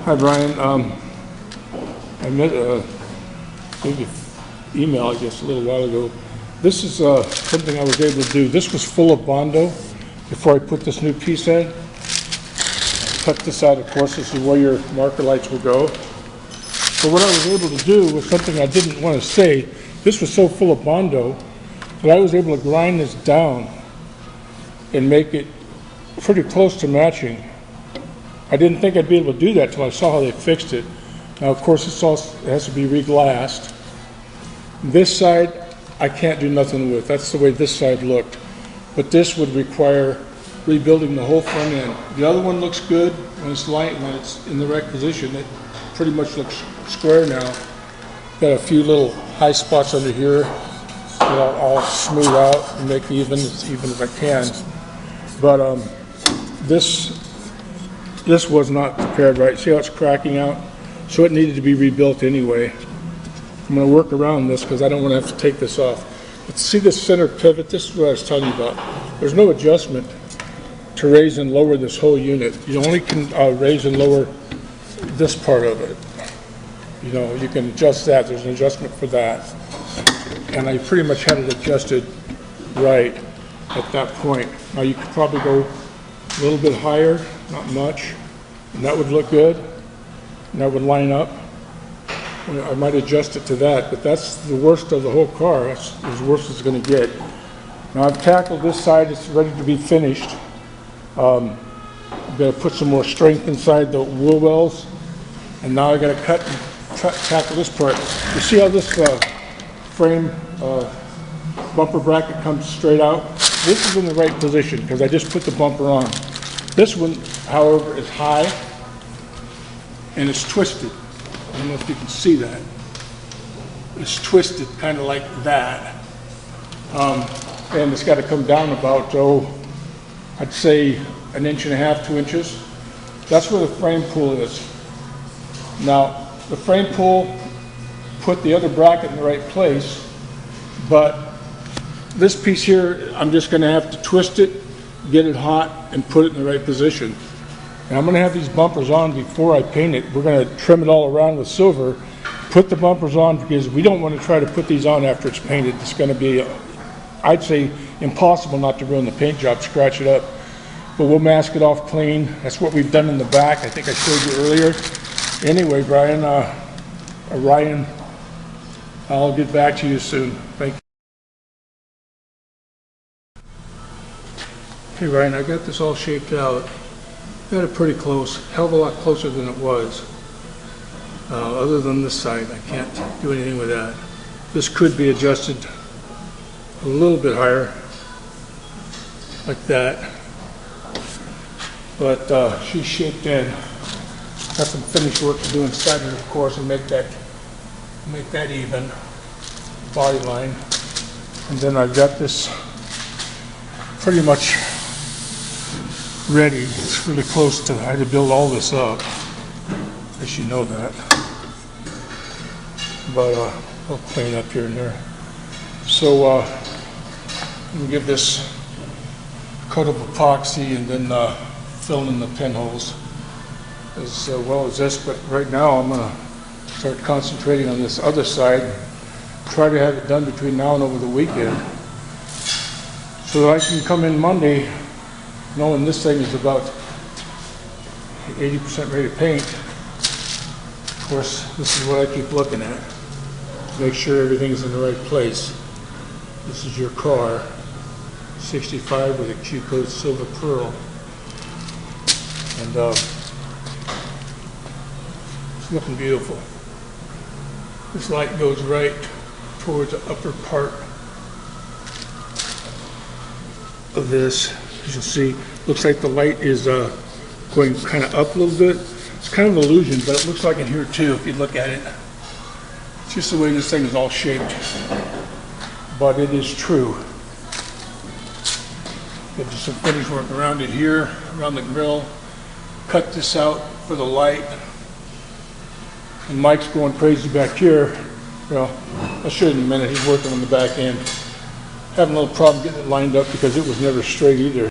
Hi Brian, I met maybe email, I guess, a little while ago. This is something I was able to do. This was full of Bondo before I put this new piece in. Cut this out, of course. This is where your marker lights will go. But what I was able to do was something I didn't want to say. This was so full of Bondo that I was able to grind this down and make it pretty close to matching. I didn't think I'd be able to do that till I saw how they fixed it. Now, of course, this all has to be re-glassed. This side, I can't do nothing with. That's the way this side looked. But this would require rebuilding the whole front end. The other one looks good when it's light, when it's in the right position. It pretty much looks square now. Got a few little high spots under here that I'll smooth out and make even as I can. But this was not prepared right. See how it's cracking out? So it needed to be rebuilt anyway. I'm going to work around this because I don't want to have to take this off. But see this center pivot? This is what I was telling you about. There's no adjustment to raise and lower this whole unit. You only can raise and lower this part of it. You know, you can adjust that. There's an adjustment for that. And I pretty much had it adjusted right at that point. Now you could probably go a little bit higher, not much, and that would look good, and that would line up. I might adjust it to that, but that's the worst of the whole car. That's as worst as it's going to get. Now I've tackled this side. It's ready to be finished. I've got to put some more strength inside the wheel wells, and now I've got to tackle this part. You see how this frame bumper bracket comes straight out? This is in the right position because I just put the bumper on. This one, however, is high and it's twisted. I don't know if you can see that. It's twisted kind of like that. And it's got to come down about, I'd say 1.5 inches, 2 inches. That's where the frame pull is. Now, the frame pull put the other bracket in the right place, but this piece here, I'm just going to have to twist it, get it hot, and put it in the right position. And I'm going to have these bumpers on before I paint it. We're going to trim it all around with silver, put the bumpers on because we don't want to try to put these on after it's painted. It's going to be, I'd say, impossible not to ruin the paint job, scratch it up. But we'll mask it off clean. That's what we've done in the back. I think I showed you earlier. Anyway, Brian, Ryan, I'll get back to you soon. Thank you. Hey Ryan, I got this all shaped out. Got it pretty close, hell of a lot closer than it was. Other than this side, I can't do anything with that. This could be adjusted a little bit higher, like that. But she's shaped in. Got some finished work to do inside it, of course, and make that even body line. And then I've got this pretty much ready. It's really close to, I had to build all this up. I should know that. But I'll clean up here and there. So I'm gonna give this a coat of epoxy and then fill in the pinholes as well as this. But right now I'm gonna start concentrating on this other side. Try to have it done between now and over the weekend, so that I can come in Monday knowing this thing is about 80% ready to paint. Of course, this is what I keep looking at. Make sure everything's in the right place. This is your car, 65 with a Q-Code silver pearl. And it's looking beautiful. This light goes right towards the upper part of this. As you see, looks like the light is going kind of up a little bit. It's kind of an illusion, but it looks like in here too if you look at it. It's just the way this thing is all shaped, but it is true. Got just some finish work around it here, around the grill. Cut this out for the light. And Mike's going crazy back here. Well, I'll show you in a minute. He's working on the back end. Having a little problem getting it lined up because it was never straight either.